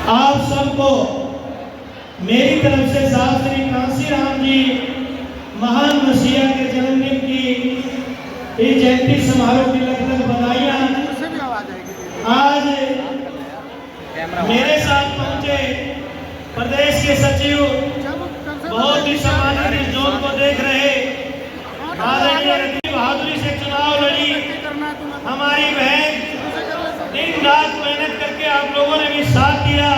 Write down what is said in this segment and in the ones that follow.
आप सबको मेरी तरफ से साहब श्री कांसीराम जी महान मसीहा के जन्मदिन की इस जयंती समारोह की लख-लख बधाइयां। आज मेरे साथ पहुंचे प्रदेश के सचिव, बहुत ही सम्मानित इस जोन को देख रहे बहादुरी से चुनाव लड़ी हमारी बहन, दिन रात मेहनत करके आप लोगों ने भी साथ दिया।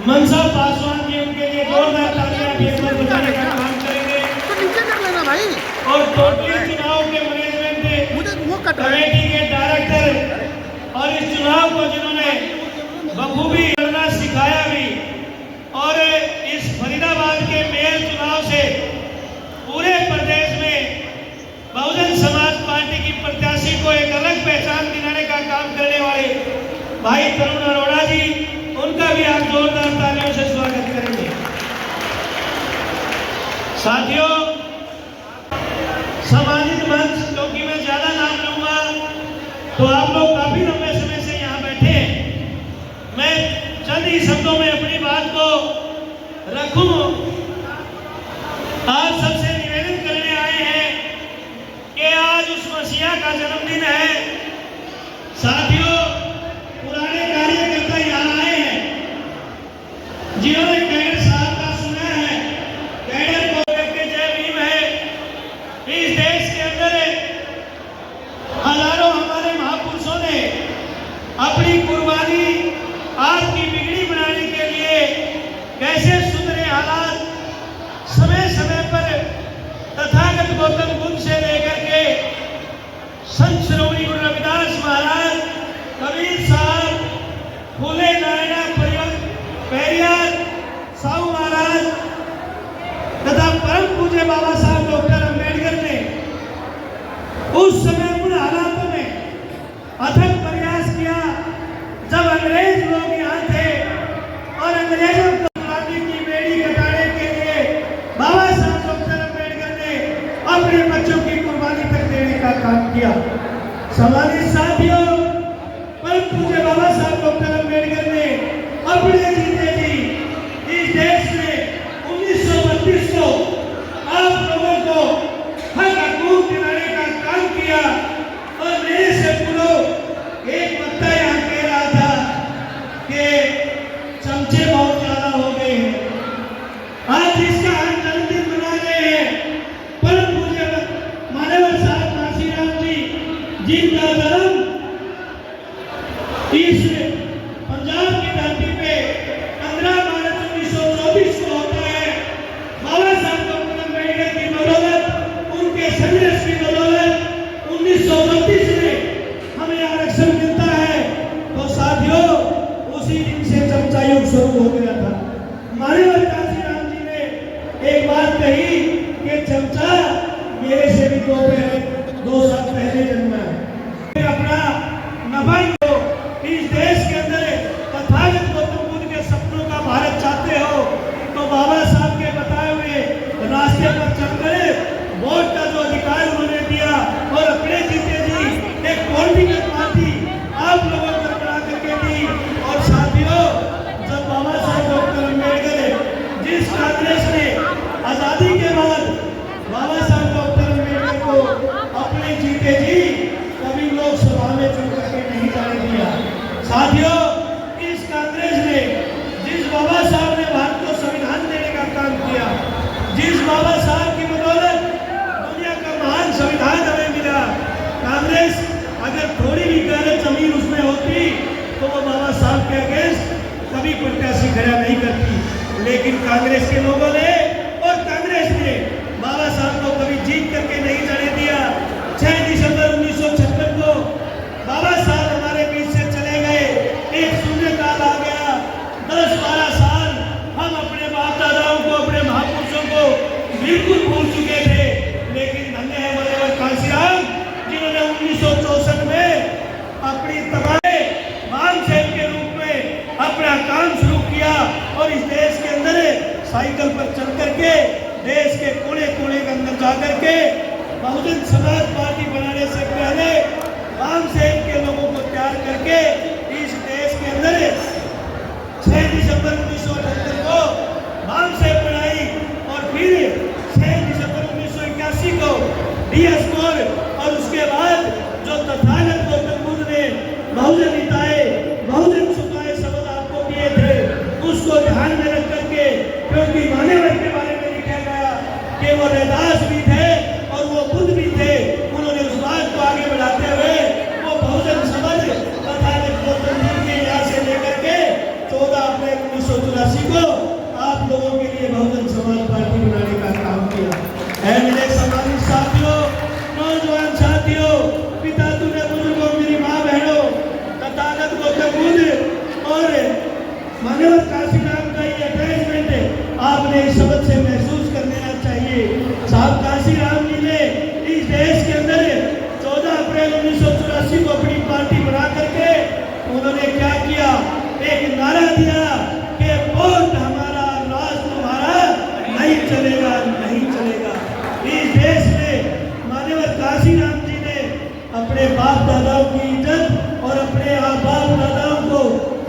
मनसा पासवान जी, उनके लिए जोरदार तालियां बजाने का काम करेंगे। और टोटली चुनाव के मैनेजमेंट कमेटी के डायरेक्टर और इस चुनाव को जिन्होंने बखूबी करना सिखाया भी, और इस फरीदाबाद के मेयर चुनाव से पूरे प्रदेश में बहुजन समाज पार्टी की प्रत्याशी को एक अलग पहचान दिलाने का काम करने वाले भाई तरुण अरोड़ा जी, उनका भी आप जोरदार तालियों से स्वागत करेंगे। साथियों, सम्मानित मंच, क्योंकि मैं ज्यादा नाम लूंगा तो आप लोग काफी लंबे समय से यहाँ बैठे हैं, मैं चंद ही शब्दों में अपनी बात को रखूं। आप सबसे निवेदन करने आए हैं कि आज उस मसीहा का जन्मदिन है। साथियों, पुराने कार्यकर्ता यहाँ आए हैं जिन्होंने कैडर साहब का सुना है, कैडर को के जय भीम है। इस देश के अंदर हजारों हमारे महापुरुषों ने अपनी कुर्बानी आपकी बिगड़ी बनाने के लिए कैसे सुधरे हालात समय समय पर तथागत गौतम बुद्ध से लेकर के संत श्रोमणी गुरु रविदास महाराज, कबीर साहब, फूले नारायण पेरियार, साहू महाराज तथा परम पूज्य बाबा साहब डॉक्टर अम्बेडकर ने उस समय उन हालातों में अथक प्रयास किया जब अंग्रेज लोग यहाँ थे और अंग्रेजों को गुलामी की बेड़ी कटाने के लिए बाबा साहब डॉक्टर अम्बेडकर ने अपने बच्चों की कुर्बानी तक देने का काम किया। सम्मानित साथियों, परम पूज्य बाबा साहब डॉक्टर अम्बेडकर ने अपने जीते जी इस देश में 1932 को आप लोगों को हक हकूक दिलाने का काम किया। और मेरे से पूछो, एक वक्ता यहाँ कह रहा था कि चमचे बहुत ज्यादा हो गए हैं। आज इसका हम जन्मदिन मना रहे हैं। परम पूज्य मानव साहब कांसीराम जी, जिनका जन्म इस पंजाब की धरती पे 15 मार्च 1924 को होता है। बाबा साहब डॉक्टर अम्बेडकर की बदौलत, उनके संघर्ष की बदौलत 1932 में हमें आरक्षण मिलता है। तो साथियों, उसी दिन से चमचा युग शुरू हो गया था। मानव कांसीराम जी ने एक बात कही कि चमचा मेरे से भी 2 साल पहले जन्मा है। अपना नफा को इस देश के अंदर तथागत गौतम बुद्ध के सपनों का भारत चाहते हो तो बाबा साहब के बताए हुए रास्ते पर चलकर वोट का जो अधिकार उन्होंने दिया और अपने जीते जी एक पॉलिटिकल पार्टी आप लोगों को बना करके दी। और साथियों, जब बाबा साहब डॉक्टर अम्बेडकर, जिस कांग्रेस ने आजादी के बाद बाबा साहब डॉक्टर अम्बेडकर को अपने जीते जी कभी लोकसभा में चुन करके नहीं जाने दिया। साथियों, इस कांग्रेस ने जिस बाबा साहब ने भारत को संविधान देने का काम किया, जिस बाबा साहब की बदौलत दुनिया का महान संविधान हमें मिला, कांग्रेस अगर थोड़ी भी गैरत जमीन उसमें होती तो वो बाबा साहब के अगेंस्ट कभी प्रत्याशी खड़ा नहीं करती। लेकिन कांग्रेस के लोगों ने और कांग्रेस ने बाबा साहब को कभी जीत करके नहीं जाने दिया। 6 दिसंबर 1956 को बाबा साहब हमारे बीच से चले गए, एक शून्यकाल आ गया। 10-12 साल हम अपने बाप दादाओं को, अपने महापुरुषों को बिल्कुल भूल चुके थे। लेकिन धन्य है मानव कांसीराम, जिन्होंने 1964 में अपनी तबाही मान सेव के रूप में अपना काम शुरू किया और इस देश के अंदर साइकिल पर चल करके देश के कोने कोने के अंदर जाकर के बहुजन समाज पार्टी बनाने से पहले राम सेव के लोगों को तैयार करके इस देश के अंदर 6 दिसंबर 1978 को बाम से पढ़ाई और फिर 6 दिसंबर 1981 को DS कोर और उसके बाद जो तथागत गौतम बुद्ध ने बहुजन हिताय बहुजन सुखाय शब्द आपको दिए थे उसको ध्यान में रख करके, क्योंकि मानव के बारे में लिखा गया कि वो रैदास भी थे और वो बुद्ध भी थे, उन्होंने उस बात को आगे बढ़ाते हुए वो बहुजन समाज तथागत गौतम बुद्ध के यहाँ से लेकर के 14 अप्रैल 1984 को आप लोगों के लिए बहुजन समाज पार्टी बनाने का काम किया है। मेरे सम्मानित साथियों, नौजवान साथियों, पिता तुल्य बुजुर्गों, मेरी माँ बहनों, तथागत गौतम बुद्ध और मानव काशीराम का ये अटैचमेंट आपने इस शब्द से महसूस कर लेना चाहिए। साहब काशीराम जी ने इस देश के अंदर 14 अप्रैल 1984 को अपनी पार्टी बना करके उन्होंने क्या किया, एक नारा दिया कि वोट हमारा राज तुम्हारा नहीं चलेगा, नहीं चलेगा। इस देश में मानव काशीराम जी ने अपने बाप दादाओं की इज्जत और अपने बाप दादाओं को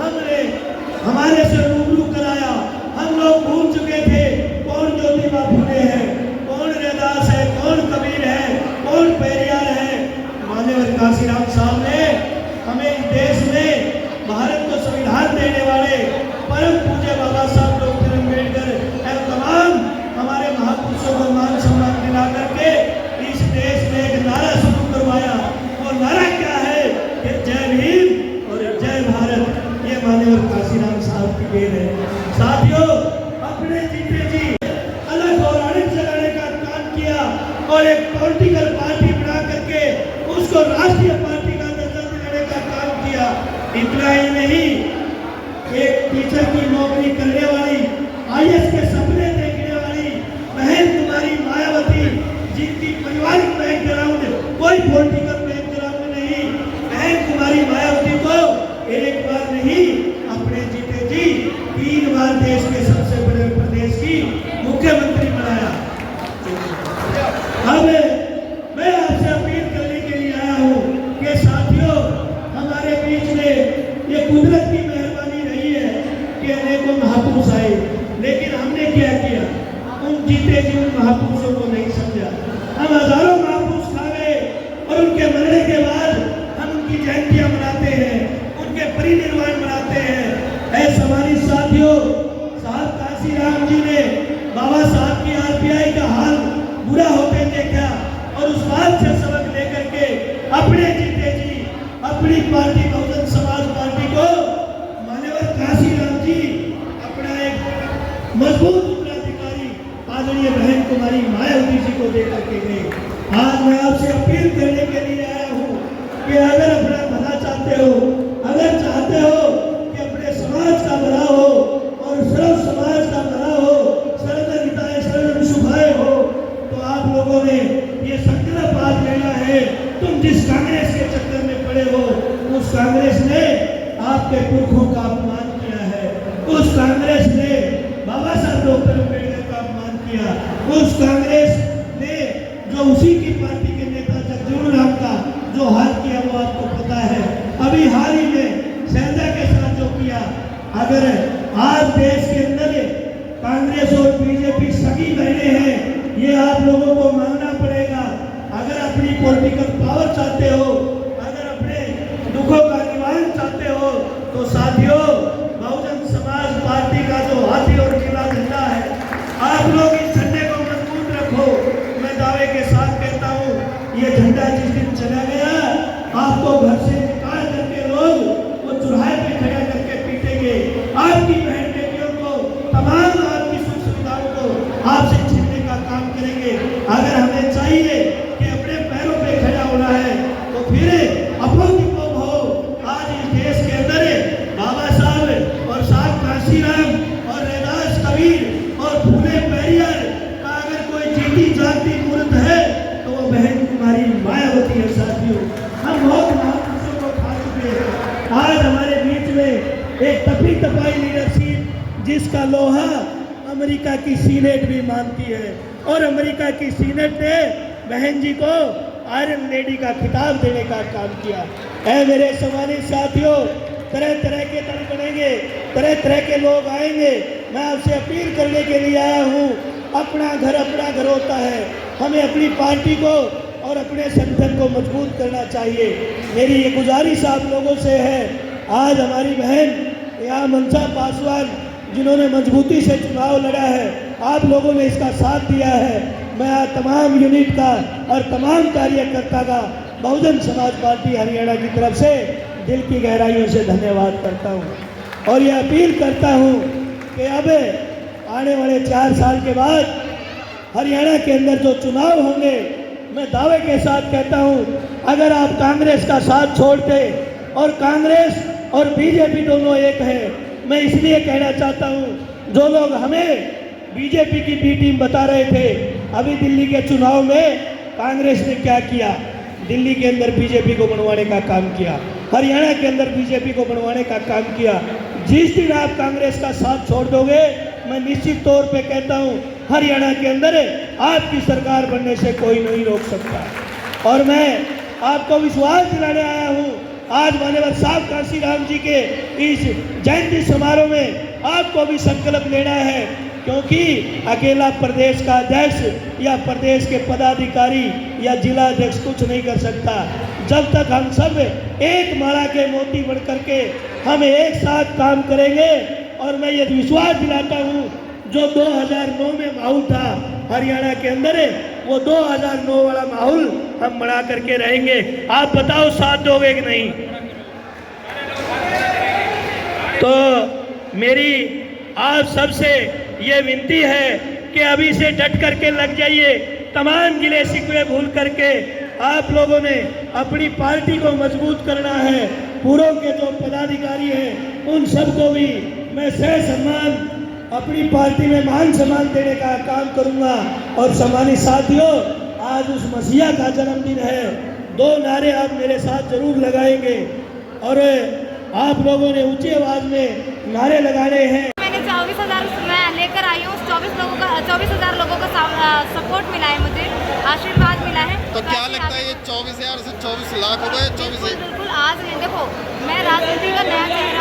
हमने हमारे से रूबरू कराया। हम लोग भूल चुके थे कौन ज्योतिबा फुले है, कौन रैदास है, कौन कबीर है, कौन पेरियार है। मानव काशीराम साहब ने हमें इस देश में भारत को संविधान देने वाले परम पूज्य बाबा साहब डॉक्टर अम्बेडकर एवं तमाम हमारे महापुरुषों को मान सम्मान दिला करके इस देश में एक नारा शुरू करवाया। वो नारा क्या है कि जय भीम और जय भारत। ये मानव काशीराम साहब की देन है। साथियों, अपने जीते जी अलग और अड़क जगाने का काम किया और एक पॉलिटिकल पार्टी बना करके उसको राष्ट्रीय पार्टी का दर्जा दिलाने का काम किया। इतना ही नहीं, एक टीचर की नौकरी करने वाली, IAS के सपने देखने वाली बहन कुमारी मायावती, जिनकी पारिवारिक बैकग्राउंड कोई पॉलिटिकल बैकग्राउंड नहीं, बहन कुमारी मायावती को एक बार नहीं अपने जीते जी 3 बार देश के सबसे बड़े प्रदेश की मुख्यमंत्री बनाया। अब मैं आपसे अपील करने के लिए आया हूँ कि साथियों, हमारे बीच में ये कुदरत की मेहरबानी रही है कि अनेकों महापुरुष आए, लेकिन हमने क्या किया, उन जीते जी उन महापुरुषों को नहीं समझा। हम हजारों महापुरुष खा गए और उनके मरने के बाद हम उनकी जयंतियां मनाते हैं, उनके परिनिर्वाण मनाते हैं। ऐसे हमारी साथियों, साहब काशीराम जी ने बाबा साहब की RBI का हाल बुरा होते देखा और उस बात से सबक लेकर के अपने जीते जी अपनी पार्टी बहुजन समाज पार्टी को मानव काशीराम जी अपना एक मजबूत उत्तराधिकारी आदरणीय बहन कुमारी मायावती जी को देकर के गए। आज मैं आपसे अपील करने के लिए आया हूँ कि अगर अपना भला चाहते हो, अगर चाहते हो कि अपने समाज का भला हो और सर्व समाज का भला हो, सर्वजन हिताय सर्वजन सुखाय हो, तो आप लोगों ने ये संकल्प आज लेना है। तुम जिस कांग्रेस के चक्कर में पड़े हो, उस कांग्रेस ने आपके पुरखों का अपमान किया है, उस कांग्रेस ने बाबा साहब डॉक्टर अम्बेडकर का अपमान किया, उस कांग्रेस ने जो उसी की पार्टी के नेता जगजीवन राम का जो हाल किया वो आपको पता है। अभी हाल ही में शैलजा के साथ जो किया, अगर आज देश के अंदर कांग्रेस और बीजेपी सगी बहने हैं, ये आप लोगों को मानना पड़ेगा। अगर अपनी पॉलिटिकल पावर चाहते हो, अगर अपने दुखों का निवारण चाहते हो, तो साथियों, बहुजन समाज पार्टी का जो हाथी और नीला झंडा है, आप लोग इस झंडे को मजबूत रखो। मैं दावे के साथ कहता हूँ, ये झंडा जिस दिन चला गया, आपको घर से निकाल करके लोग वो चुराहे पे खड़ा करके पीटेंगे। आपकी बहन बेटियों को, तमाम आपकी सुख सुविधाओं को आपसे छीनने का काम करेंगे। अगर हमें चाहिए कि अपने पैरों पे खड़ा होना है, तो फिर अपोजिट हो। आज इस देश के अंदर बाबा साहब और साहब काशीराम और रैदास कबीर और फूले पेरियार का अगर कोई जीती जागती मूर्त है, तो वो बहन कुमारी मायावती है। साथियों, हम बहुत महापुरुषों को खा चुके हैं। आज हमारे बीच में एक तपी तपाई लीडरशिप, जिसका लोहा अमेरिका की सीनेट भी मानती है, और अमेरिका की सीनेट ने बहन जी को आयरन लेडी का खिताब देने का काम किया है। मेरे सम्मानित साथियों, तरह तरह के दल बनेंगे, तरह तरह के लोग आएंगे। मैं आपसे अपील करने के लिए आया हूँ, अपना घर होता है। हमें अपनी पार्टी को और अपने संगठन को मजबूत करना चाहिए। मेरी ये गुजारिश आप लोगों से है, आज हमारी बहन यहाँ मनसा पासवान जिन्होंने मजबूती से चुनाव लड़ा है, आप लोगों ने इसका साथ दिया है। मैं आज तमाम यूनिट का और तमाम कार्यकर्ता का बहुजन समाज पार्टी हरियाणा की तरफ से दिल की गहराइयों से धन्यवाद करता हूँ और ये अपील करता हूँ कि अब आने वाले 4 साल के बाद हरियाणा के अंदर जो चुनाव होंगे, मैं दावे के साथ कहता हूँ, अगर आप कांग्रेस का साथ छोड़ते, और कांग्रेस और बीजेपी दोनों एक है। मैं इसलिए कहना चाहता हूँ, जो लोग हमें बीजेपी की बी टीम बता रहे थे, अभी दिल्ली के चुनाव में कांग्रेस ने क्या किया? दिल्ली के अंदर बीजेपी को बनवाने का काम किया, हरियाणा के अंदर बीजेपी को बनवाने का काम किया। जिस दिन आप कांग्रेस का साथ छोड़ दोगे, मैं निश्चित तौर पे कहता हूँ, हरियाणा के अंदर आपकी सरकार बनने से कोई नहीं रोक सकता। और मैं आपको विश्वास दिलाने आया हूँ, आज माननीय साहब काशी राम जी के इस जयंती समारोह में आपको भी संकल्प लेना है, क्योंकि अकेला प्रदेश का अध्यक्ष या प्रदेश के पदाधिकारी या जिला अध्यक्ष कुछ नहीं कर सकता। जब तक हम सब एक माला के मोती बन करके हम एक साथ काम करेंगे। और मैं ये विश्वास दिलाता हूँ, जो 2009 में माहौल था हरियाणा के अंदर, वो 2009 वाला माहौल हम बना करके रहेंगे। आप बताओ, साथ दोगे कि नहीं? तो मेरी आप सबसे ये विनती है कि अभी से डट करके लग जाइए। तमाम गिले शिकवे भूल करके आप लोगों ने अपनी पार्टी को मजबूत करना है। पूर्व के जो पदाधिकारी हैं, उन सबको भी मैं सह सम्मान अपनी पार्टी में मान सम्मान देने का काम करूंगा। और सम्मानित साथियों, आज उस मसीहा का जन्मदिन है। 2 नारे आप मेरे साथ जरूर लगाएंगे और आप लोगों ने ऊंची आवाज में नारे लगाने हैं। मैंने 24,000 मैं लेकर आई हूँ। 24,000 लोगों का सपोर्ट मिला है, मुझे आशीर्वाद मिला है। तो क्या लगता है ये 24,000 से 24 लाख हो गए? 24 बिल्कुल। आज देखो, मैं राजनीति का नया चेहरा